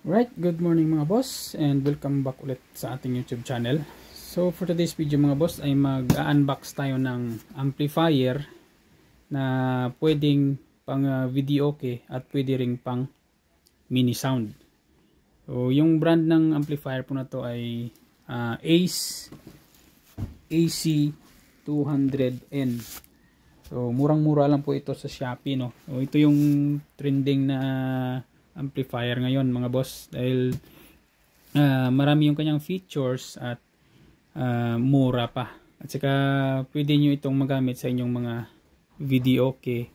Right, good morning mga boss and welcome back ulit sa ating YouTube channel. So for today's video mga boss ay mag-unbox tayo ng amplifier na pwedeng pang video okay at pwede ring pang mini sound. So yung brand ng amplifier po na to ay Ace AC200N. So murang-mura lang po ito sa Shopee, no. So ito yung trending na amplifier ngayon mga boss dahil marami yung kanyang features at mura pa, at saka pwede nyo itong magamit sa inyong mga video okay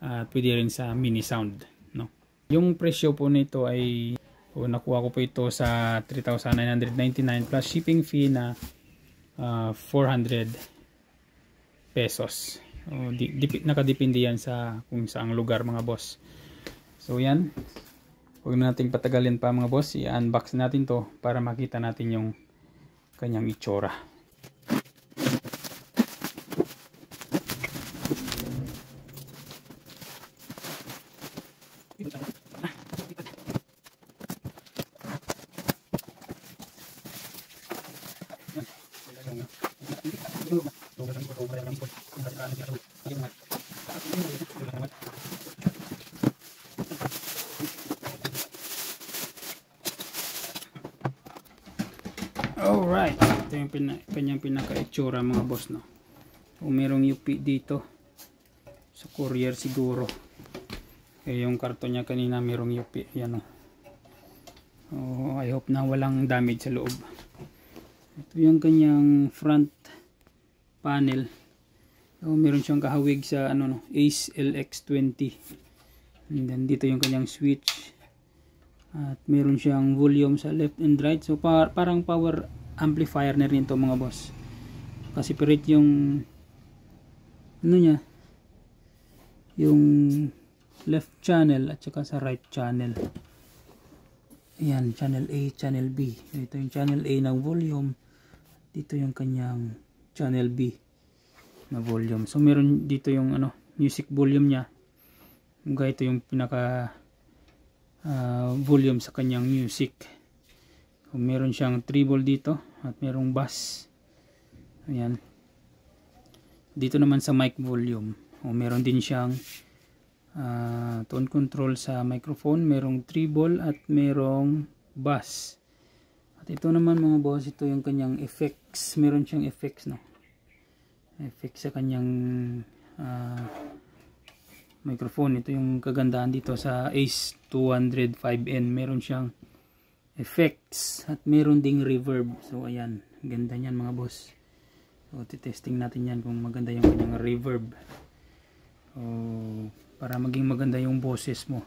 at pwede rin sa mini sound, no. Yung presyo po nito ay nakuha ko po ito sa 3,999 plus shipping fee na 400 pesos. Nakadepende yan sa kung saang lugar mga boss. So yan, huwag nating patagalin pa mga boss, i-unbox natin to para makita natin yung kanyang itsura. Alright, ito yung kanyang pinaka-itsura mga boss, no. So, merong UP dito sa courier siguro. Yung karton niya kanina merong UP, yan, no. I hope na walang damage sa loob. Ito yung kanyang front panel. So, meron siyang kahawig sa Ace LX20. And then dito yung kanyang switch. At meron siyang volume sa left and right. So parang power amplifier na rin to mga boss. Kasi separate yung niya, yung left channel at saka sa right channel. Ayan, channel A, channel B. Ito yung channel A ng volume. Dito yung kanyang channel B na volume. So meron dito yung music volume niya. Ito yung pinaka volume sa kanyang music. So, meron siyang treble dito at merong bass. Ayan. Dito naman sa mic volume, meron din siyang tone control sa microphone, merong treble at merong bass. At ito naman mga boss, ito yung kanyang effects. Meron siyang effects, no. Effects sa kanyang microphone. Ito yung kagandahan dito sa Ace 205N. Meron siyang effects at meron ding reverb. So ayan, ganda niyan mga boss. So testing natin yan kung maganda yung kanyang reverb. So, para maging maganda yung boses mo.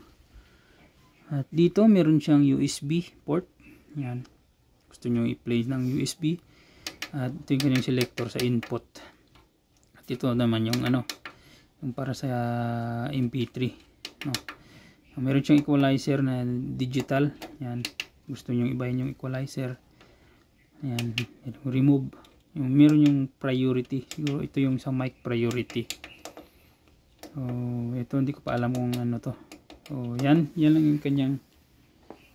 At dito meron siyang USB port. Yan. Gusto nyo i-play ng USB. At ito yung kanyang selector sa input. At ito naman yung yung para sa MP3, no. Meron siyang equalizer na digital. Yan. Gusto nyo ibahin yung equalizer. Ayan. Remove. Meron yung priority. Siguro ito yung sa mic priority. So, ito hindi ko pa alam kung ano to. So, yan. Yan lang yung kanyang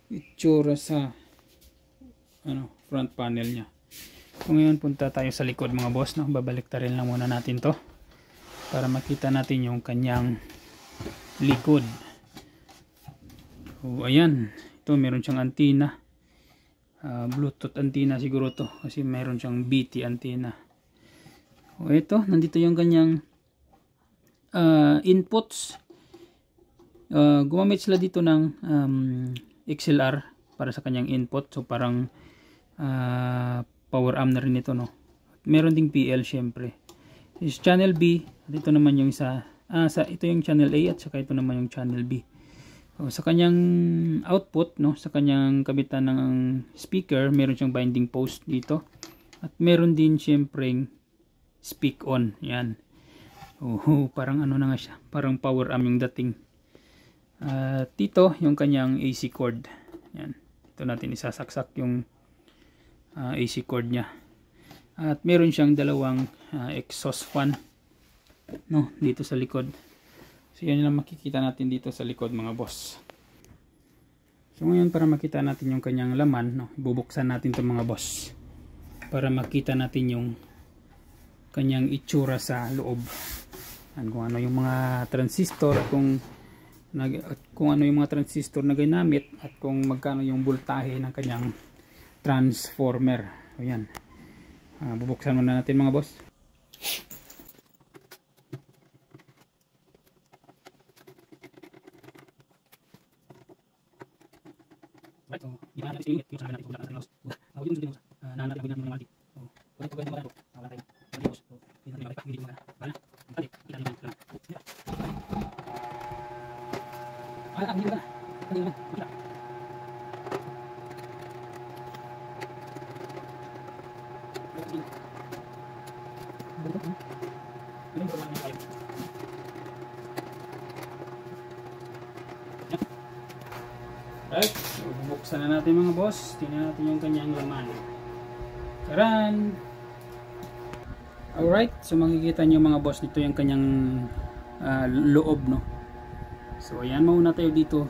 itsura sa front panel niya. So, ngayon punta tayo sa likod mga boss, no. Babalik rin lang muna natin to para makita natin yung kanyang likod. So ayan, ito meron siyang antenna, Bluetooth antenna siguro to kasi meron siyang BT antenna. So ito, nandito yung kanyang inputs. Gumamit sila dito ng XLR para sa kanyang input. So parang power amp na rin ito, no. Meron ding PL syempre. Is channel B, dito naman yung ito yung channel A at saka ito naman yung channel B. So, sa kanyang output, no, sa kanyang kabitan ng speaker, meron siyang binding post dito. At meron din siyempre speak on. Yan. Parang na nga siya, parang power amp yung dating. Dito yung kanyang AC cord. Yan. Ito natin isasaksak yung AC cord niya. At meron siyang dalawang exhaust fan, no, dito sa likod. So yan lang makikita natin dito sa likod mga boss. So ngayon, para makita natin yung kanyang laman, no, bubuksan natin itong mga boss para makita natin yung kanyang itsura sa loob. Kung ano yung mga transistor, kung ano yung mga transistor na ginamit, at kung magkano yung voltahe ng kanyang transformer. Ayan. Bubuksan muna natin mga boss. Right, so gimana natin yung sa natin kung natin los. Yun din nanat lang ng mga wala ko ganito wala tayo. Adios. So, hindi natin makita hindi mo na. Wala. Balik. Kita niyo lang. Hindi na. Hindi na. Wala. Right, so bubuksan na natin mga boss. Tingnan natin yung kanyang laman. Karan! Alright, so makikita nyo mga boss, dito yung kanyang loob, no? So ayan, mauna tayo dito.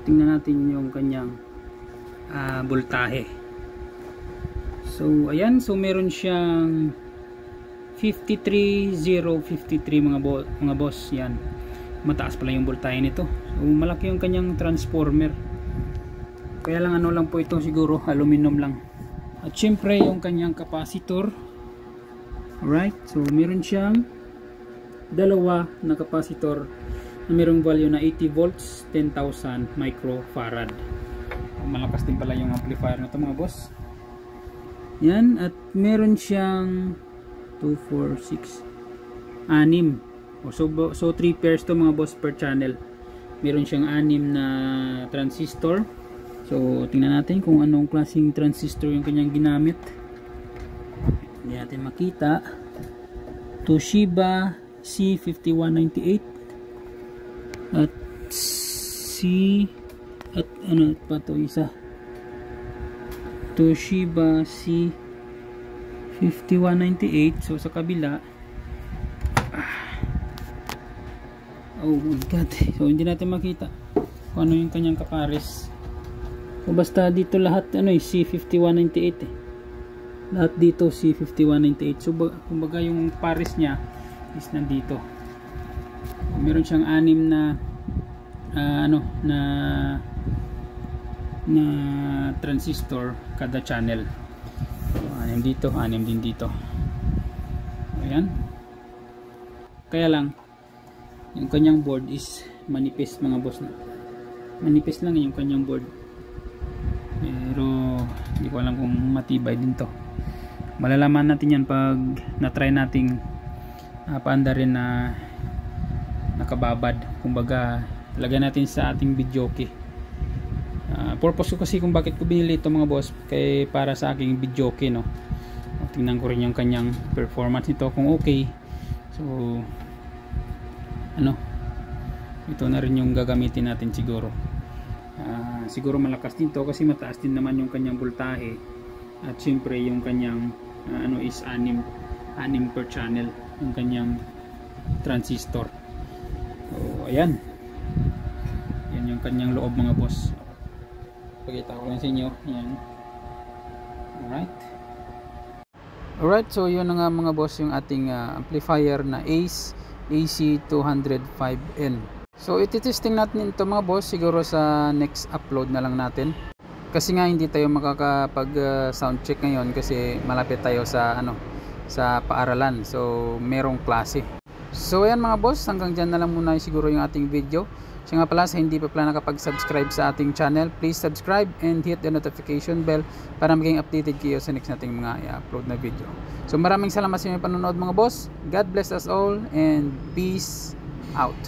Tingnan natin yung kanyang voltahe. So ayan, so meron siyang 53053 mga boss. Yan, mataas pala yung voltahe nito. So malaki yung kanyang transformer. Kaya lang ano lang po ito, siguro aluminum lang. At syempre yung kanyang capacitor. Alright, so meron siyang dalawa na capacitor na merong value na 80 volts, 10,000 microfarad. Malakas din pala yung amplifier na ito mga boss. Yan, at meron siyang 2, 4, 6, 6. So 3 pairs to mga boss per channel. Meron siyang 6 na transistor. So tingnan natin kung anong klaseng transistor yung kanyang ginamit. Hindi natin makita. Toshiba C5198 at ano pa to isa, Toshiba C5198. So sa kabila, oh my god, so hindi natin makita kung ano yung kanyang kapares. So basta dito lahat ano C5198 lahat dito C5198. So kumbaga yung pares niya is nandito. Meron siyang 6 na transistor kada channel. 6 dito, 6 din dito. Ayan. Kaya lang yung kanyang board is manipis mga boss na. Manipis lang yung kanyang board. Pero hindi ko alam kung matibay din to. Malalaman natin yan pag na-try nating paanda rin na nakababad. Kumbaga lagyan natin sa ating videoke. Purpose ko kasi kung bakit ko binili ito mga boss, kay para sa aking videoke, no. Tingnan ko rin yung kanyang performance nito kung okay. So ano, ito na rin yung gagamitin natin siguro. Siguro malakas din to kasi mataas din naman yung kanyang voltahe, at syempre yung kanyang is 6 per channel yung kanyang transistor. So ayan, yan yung kanyang loob mga boss. Pakita ko lang sa inyo. Yan. Alright, so yun na nga mga boss yung ating amplifier na Ace AC205N. So ititesting natin ito mga boss siguro sa next upload na lang natin. Kasi nga hindi tayo makakapag sound check ngayon kasi malapit tayo sa sa paaralan. So merong klase. So ayan mga boss, hanggang dyan na lang muna siguro yung ating video. So nga pala, sa hindi pa pala nakapag-subscribe sa ating channel, please subscribe and hit the notification bell para maging updated kayo sa next nating mga i-upload na video. So maraming salamat sa inyong panonood mga boss. God bless us all and peace out.